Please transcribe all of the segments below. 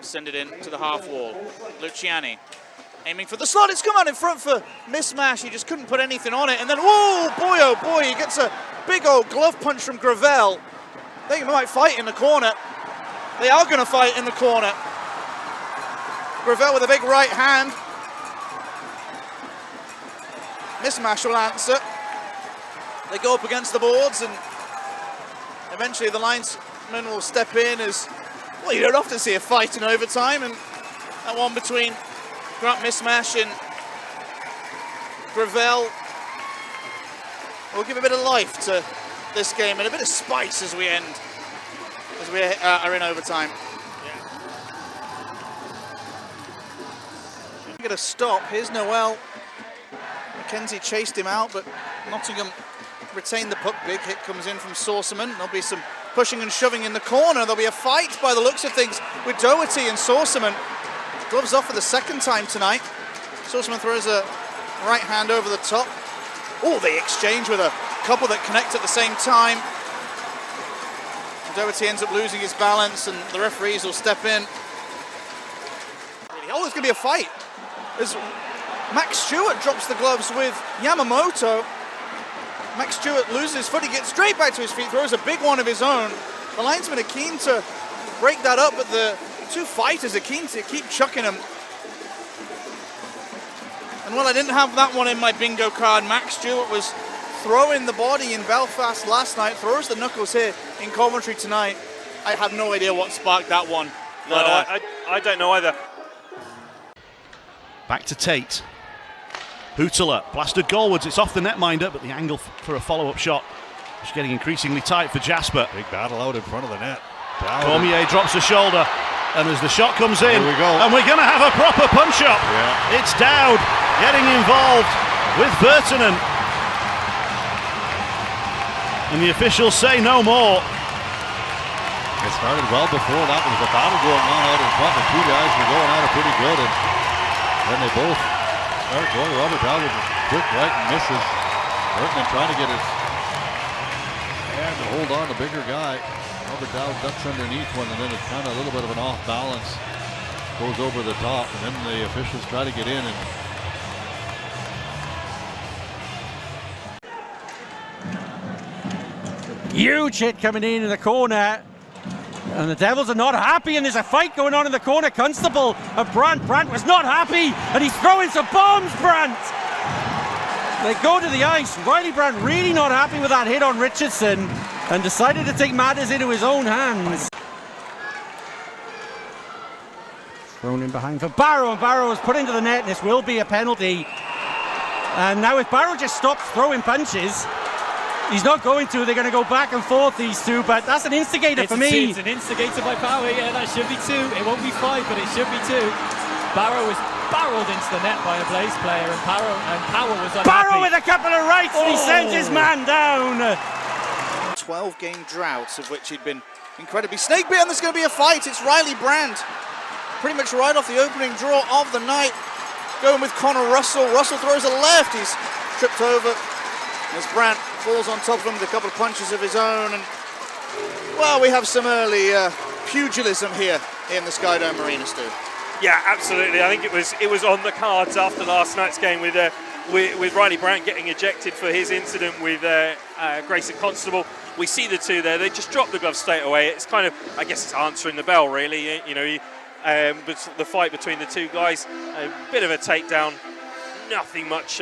Send it in to the half wall. Luciani aiming for the slot. It's come out in front for Mismash. He just couldn't put anything on it. And then, whoa, boy, oh boy, he gets a big old glove punch from Gravel. They might fight in the corner. They are going to fight in the corner. Gravel with a big right hand. Mismash will answer. They go up against the boards, and eventually the linesman will step in as, well, you don't often see a fight in overtime, and that one between Grant Mismash and Gravel will give a bit of life to this game and a bit of spice as we are in overtime. Get a stop. Here's Noel. McKenzie chased him out, but Nottingham retained the puck. Big hit comes in from Saucerman. There'll be some pushing and shoving in the corner. There'll be a fight by the looks of things with Doherty and Saucerman. Gloves off for the second time tonight. Saucerman throws a right hand over the top. Oh, they exchange with a couple that connect at the same time. Doherty ends up losing his balance, and the referees will step in. Oh, there's going to be a fight as Max Stewart drops the gloves with Yamamoto. Max Stewart loses his foot, he gets straight back to his feet, throws a big one of his own. The linesmen are keen to break that up, but the two fighters are keen to keep chucking them. And while I didn't have that one in my bingo card, Max Stewart was throwing the body in Belfast last night, throws the knuckles here in Coventry tonight. I have no idea what sparked that one. No, I don't know either. Back to Tate. Hootler blasted goalwards. It's off the netminder, but the angle for a follow-up shot is getting increasingly tight for Jasper. Big battle out in front of the net. Cormier drops a shoulder, and as the shot comes in, we go. and we're going to have a proper punch-up. Yeah. It's Dowd getting involved with Burtonen. And the officials say no more. It started well before that. There was a battle going on out in front. The two guys were going at it pretty good, and then they both start going. Robert Dowd with a quick right and misses. Burtonen trying to get his hand to hold on, the bigger guy. Robert Dowd ducks underneath one, and then it's kind of a little bit of an off balance. Goes over the top, and then the officials try to get in. And huge hit coming in the corner, and the Devils are not happy, and there's a fight going on in the corner. Constable and Brandt was not happy, and he's throwing some bombs. Brandt, they go to the ice. Riley Brandt really not happy with that hit on Richardson, and decided to take matters into his own hands. Thrown in behind for Barrow, and Barrow is put into the net, and this will be a penalty. And now if Barrow just stops throwing punches, he's not going to. They're going to go back and forth, these two, but that's an instigator for me. It's an instigator by Power. Yeah, that should be two. It won't be five, but it should be two. Barrow was barreled into the net by a Blaze player, and Power was unhappy. Barrow with a couple of rights, and he sends his man down. 12-game drought, of which he'd been incredibly snake bit, and there's going to be a fight. It's Riley Brandt, pretty much right off the opening draw of the night, going with Connor Russell. Russell throws a left. He's tripped over as Brandt falls on top of him with a couple of punches of his own, and well, we have some early pugilism here in the Skydome Arena, Stu. Yeah, absolutely. I think it was on the cards after last night's game with Riley Brandt getting ejected for his incident with Grayson Constable. We see the two there. They just drop the gloves straight away. It's kind of, I guess, it's answering the bell, really. You know, but the fight between the two guys, a bit of a takedown. Nothing much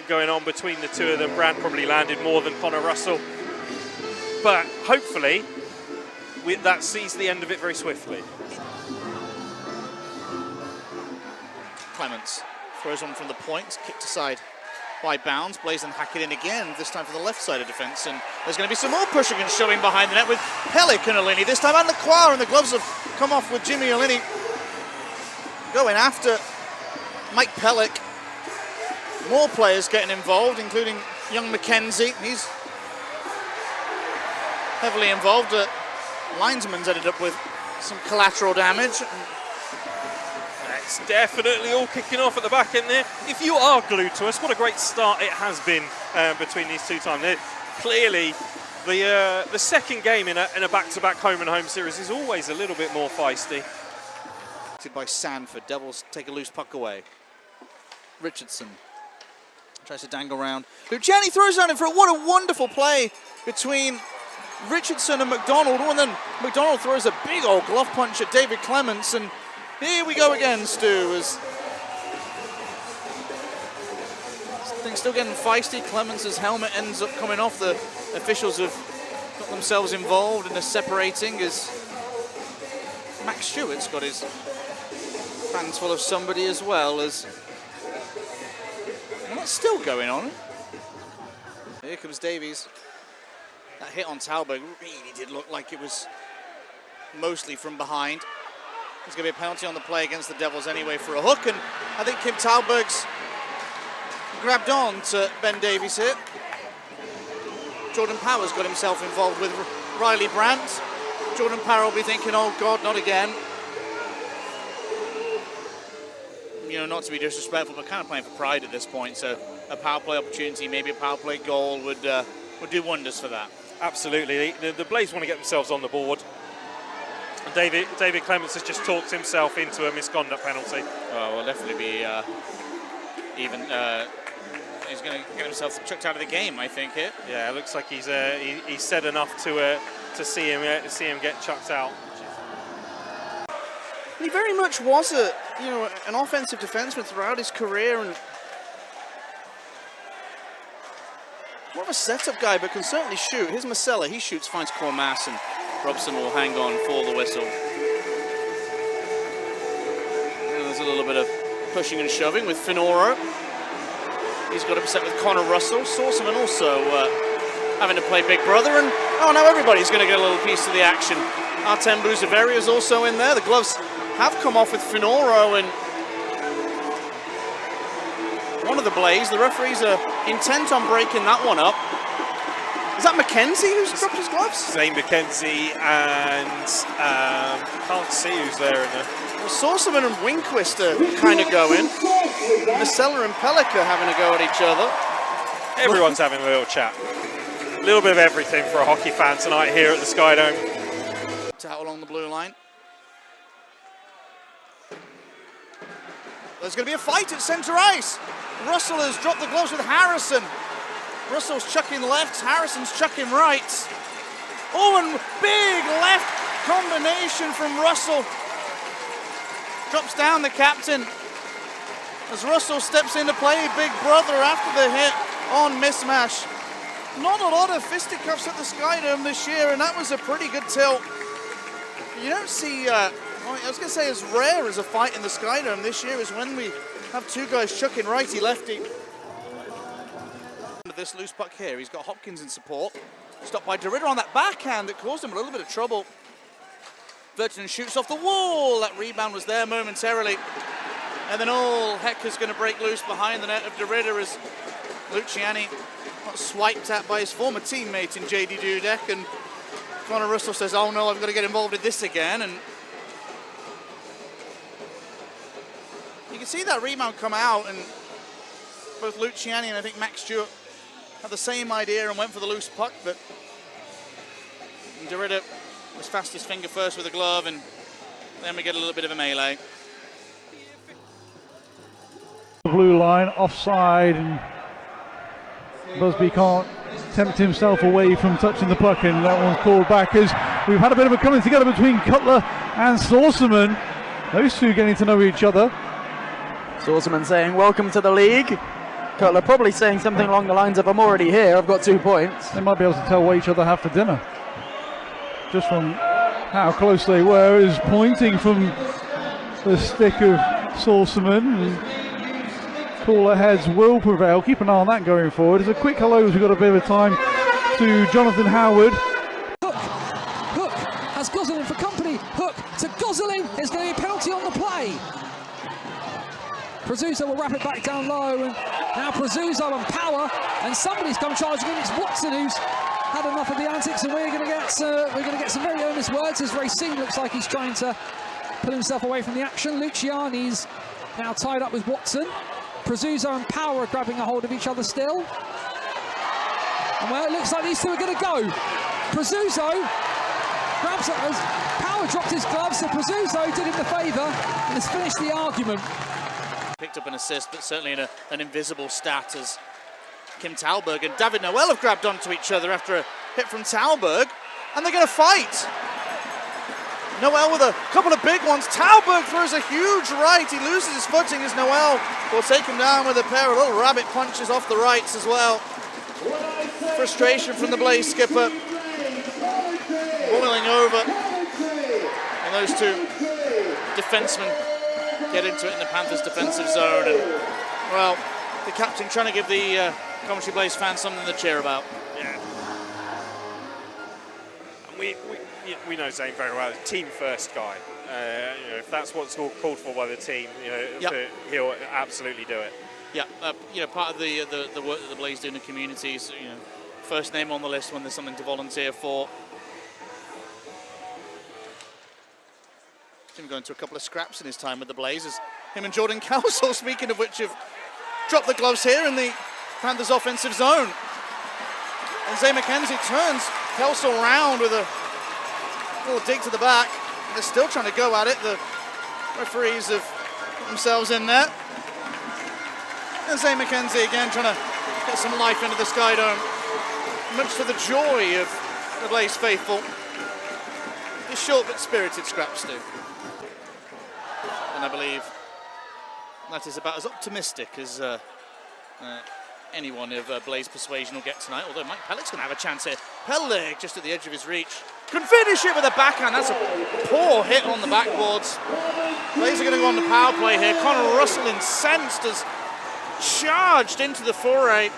going on between the two of them. Brandt probably landed more than Connor Russell, but hopefully that sees the end of it very swiftly. Clements throws one from the point, kicked aside by Bounds. Blaze and hack it in again, this time for the left side of defence, and there's going to be some more pushing and shoving behind the net with Pellick and Olini this time, and Lacroix, and the gloves have come off with Jimmy Olini going after Mike Pellick. More players getting involved, including young McKenzie. He's heavily involved. Linesman's ended up with some collateral damage. It's definitely all kicking off at the back end there. If you are glued to us, what a great start it has been between these two times. Clearly, the second game in a back-to-back home and home series is always a little bit more feisty. deflected by Sanford. Devils take a loose puck away. Richardson tries to dangle around. Luciani throws down in front. What a wonderful play between Richardson and McDonald. And then McDonald throws a big old glove punch at David Clements. And here we go again, Stu, as things still getting feisty. Clements' helmet ends up coming off. The officials have got themselves involved in the separating as Max Stewart's got his hands full of somebody as well. As well, that's still going on. Here comes Davies. That hit on Talberg really did look like it was mostly from behind. There's going to be a penalty on the play against the Devils anyway for a hook, and I think Kim Talberg's grabbed on to Ben Davies here. Jordan Power's got himself involved with Riley Brandt. Jordan Power will be thinking, oh God, not again. You know, not to be disrespectful, but kind of playing for pride at this point, so a power play opportunity, maybe a power play goal would do wonders for that. Absolutely. The Blaze want to get themselves on the board. David Clements has just talked himself into a misconduct penalty. Oh, will definitely be he's going to get himself chucked out of the game, I think. Here. Yeah, it looks like he's said enough to see him get chucked out. He very much was an offensive defenseman throughout his career, and more of a setup guy, but can certainly shoot. Here's Masella. He shoots, finds Cormass, and Robson will hang on for the whistle. And there's a little bit of pushing and shoving with Finoro. He's got upset with Connor Russell. Sorceman also having to play big brother, and now everybody's going to get a little piece of the action. Artem Buzaveri is also in there. The gloves have come off with Finoro, and one of the Blaze. The referees are intent on breaking that one up. Is that McKenzie who's dropped his gloves? Zane McKenzie and can't see who's there in there. Well, Sorceman and Winquist are kind of going. Masella and Pellica having a go at each other. Everyone's having a little chat. A little bit of everything for a hockey fan tonight here at the Skydome. Out along the blue line. There's going to be a fight at centre ice. Russell has dropped the gloves with Harrison. Russell's chucking left, Harrison's chucking right. Oh, and big left combination from Russell. Drops down the captain as Russell steps in to play big brother after the hit on mismatch. Not a lot of fisticuffs at the Skydome this year, and that was a pretty good tilt. You don't see, I was going to say as rare as a fight in the Skydome this year is when we have two guys chucking righty-lefty. This loose puck here, he's got Hopkins in support. Stopped by DeRidder on that backhand that caused him a little bit of trouble. Virgin shoots off the wall. That rebound was there momentarily. And then all heck is going to break loose behind the net of DeRidder as Luciani got swiped at by his former teammate in JD Dudek, and Connor Russell says, oh no, I've got to get involved in this again. And you can see that rebound come out, and both Luciani and I think Max Stewart had the same idea and went for the loose puck, but DeRidder was fast his finger first with a glove, and then we get a little bit of a melee. Blue line, offside, and Busby can't tempt himself away from touching the puck, and that one's called back as we've had a bit of a coming together between Cutler and Sorceman. Those two getting to know each other. Sorceman saying, welcome to the league. Cutler probably saying something along the lines of, I'm already here, I've got 2 points. They might be able to tell what each other have for dinner. Just from how close they were, is pointing from the stick of Sorceman. Cooler heads will prevail. Keep an eye on that going forward. As a quick hello, as we've got a bit of time, to Jonathan Howard. Hook has Gosselin for company. Hook to Gosselin. There's going to be a penalty on the play. Prezuzzo will wrap it back down low, and now Prezuzzo and Power, and somebody's come charging in. It's Watson who's had enough of the antics, and we're going to get some very earnest words as Racine looks like he's trying to pull himself away from the action. Luciani's now tied up with Watson. Prezuzzo and Power are grabbing a hold of each other still. And well, it looks like these two are going to go. Prezuzzo grabs it as Power dropped his gloves, so Prezuzzo did him the favour and has finished the argument. Picked up an assist, but certainly in an invisible stat as Kim Talberg and David Noel have grabbed onto each other after a hit from Talberg, and they're going to fight. Noel with a couple of big ones. Talberg throws a huge right. He loses his footing as Noel will take him down with a pair of little rabbit punches off the rights as well. Frustration from the Blaze skipper. Boiling over. And those two defensemen get into it in the Panthers' defensive zone. And, well, the captain trying to give the Coventry Blaze fans something to cheer about. Yeah. And we know Zane very well, team first guy. You know, if that's what's called for by the team, you know, Yep. he'll absolutely do it. Yeah, you know, part of the work that the Blaze do in the community is, you know, first name on the list when there's something to volunteer for. He's going to a couple of scraps in his time with the Blaze, as him and Jordan Cowsall, speaking of which, have dropped the gloves here in the Panthers' offensive zone. And Zay McKenzie turns Cowsall round with a little dig to the back. They're still trying to go at it. The referees have put themselves in there. And Zay McKenzie again trying to get some life into the Sky Dome. Much to the joy of the Blaze faithful. The short but spirited scraps do. And I believe that is about as optimistic as anyone of Blaze persuasion will get tonight, although Mike Pellick's going to have a chance here. Pellick just at the edge of his reach. Can finish it with a backhand. That's a poor hit on the backboards. Blaze are going to go on the power play here. Connor Russell, incensed, has charged into the foray.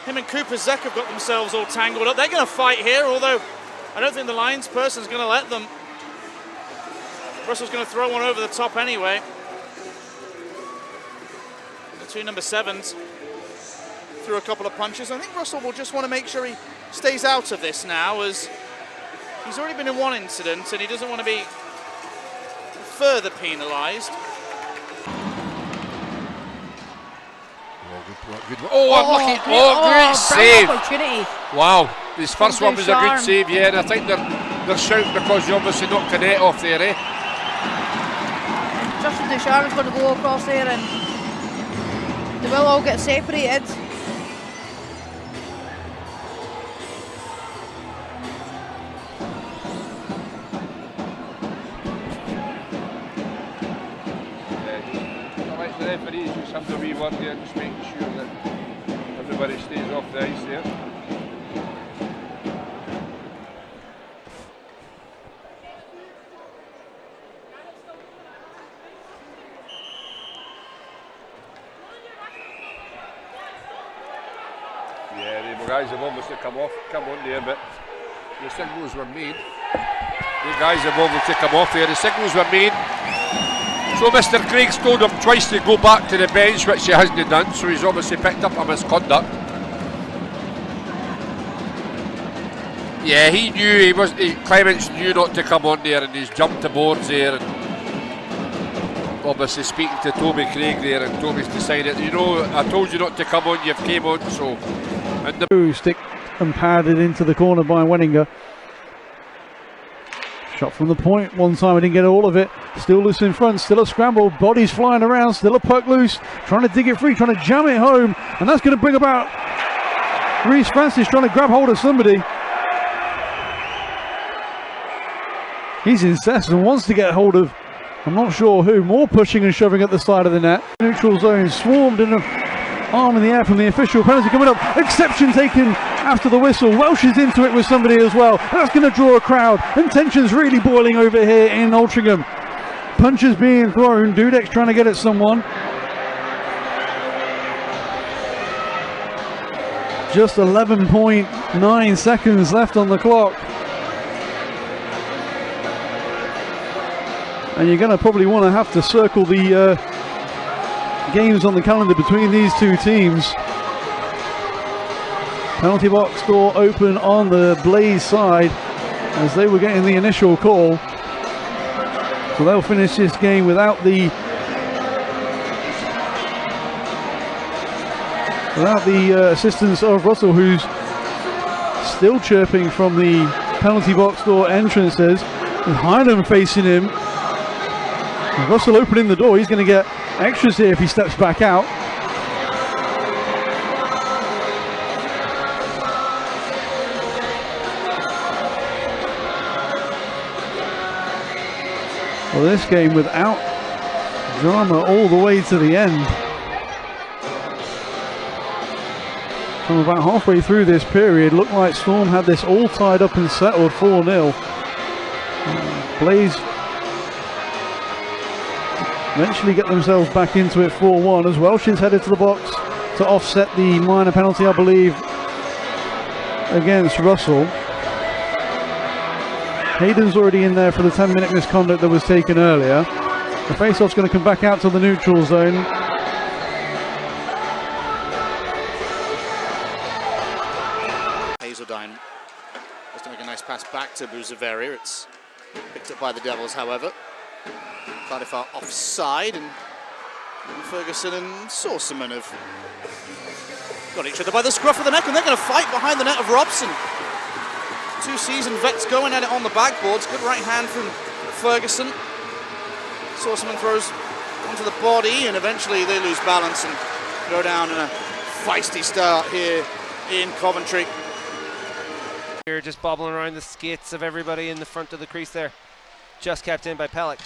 Him and Cooper Zek have got themselves all tangled up. They're going to fight here, although I don't think the Lions person's going to let them. Russell's going to throw one over the top anyway. The two number 7s threw a couple of punches. I think Russell will just want to make sure he stays out of this now, as he's already been in one incident and he doesn't want to be further penalised. Unlucky. Great save. Wow, his first one was a good save, yeah, and I think they're shouting because he obviously knocked the net off there, eh? Justin Ducharme's going to go across there and they will all get separated. The referees just have the wee word there, just making sure that everybody stays off the ice there. Yeah, the guys have obviously come on there, but the signals were made. The guys have obviously come off there, the signals were made. So Mr. Craig's told him twice to go back to the bench, which he hasn't done, so he's obviously picked up a misconduct. Yeah, he knew, Clements knew not to come on there, and he's jumped the boards there, and obviously speaking to Toby Craig there, and Toby's decided, you know, I told you not to come on, you've came on, so... And the stick and padded into the corner by Wenninger. Shot from the point, one time I didn't get all of it. Still loose in front, still a scramble, bodies flying around, still a puck loose, trying to dig it free, trying to jam it home, and that's going to bring about Reece Francis trying to grab hold of somebody. He's incensed and wants to get hold of, I'm not sure who, more pushing and shoving at the side of the net. Neutral zone swarmed in an arm in the air from the official, penalty coming up, exception taken after the whistle. Welsh is into it with somebody as well. That's going to draw a crowd, and tension's really boiling over here in Altrincham. Punches being thrown, Dudek's trying to get at someone. Just 11.9 seconds left on the clock. And you're going to probably want to have to circle the games on the calendar between these two teams. Penalty box door open on the Blaze side as they were getting the initial call. So they'll finish this game without the assistance of Russell, who's still chirping from the penalty box door entrances, with Hyndham facing him. And Russell opening the door. He's going to get extras here if he steps back out. Well, this game without drama all the way to the end. From about halfway through this period, looked like Storm had this all tied up and settled 4-0. Blaze eventually get themselves back into it 4-1 as Welsh is headed to the box to offset the minor penalty, I believe, against Russell. Hayden's already in there for the 10-minute misconduct that was taken earlier. The face-off's going to come back out to the neutral zone. Hazeldine has to make a nice pass back to Buzaveri. It's picked up by the Devils, however. Cardiff are offside, and Ferguson and Sorceman have got each other by the scruff of the neck, and they're going to fight behind the net of Robson. Two seasoned vets going at it on the backboards. Good right hand from Ferguson. Sorceman throws onto the body, and eventually they lose balance and go down in a feisty start here in Coventry. Here just bobbling around the skates of everybody in the front of the crease there. Just kept in by Pellick.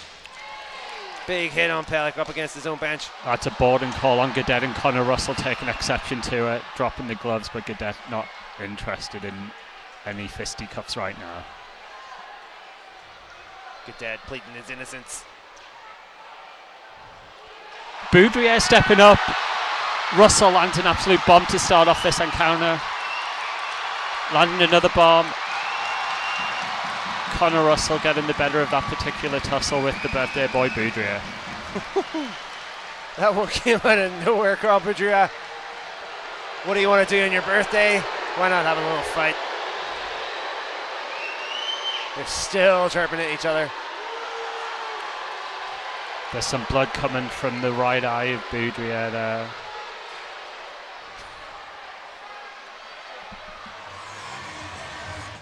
Big hit on Pellick up against his own bench. That's a boarding call on Gadet, and Connor Russell taking exception to it, dropping the gloves, but Gadet not interested in any fisticuffs right now. Gadet pleading his innocence. Boudrier stepping up. Russell lands an absolute bomb to start off this encounter. Landing another bomb. Connor Russell getting the better of that particular tussle with the birthday boy Boudrier. That one came out of nowhere, Carl Boudrier. What do you want to do on your birthday? Why not have a little fight? They're still chirping at each other. There's some blood coming from the right eye of Boudrier there.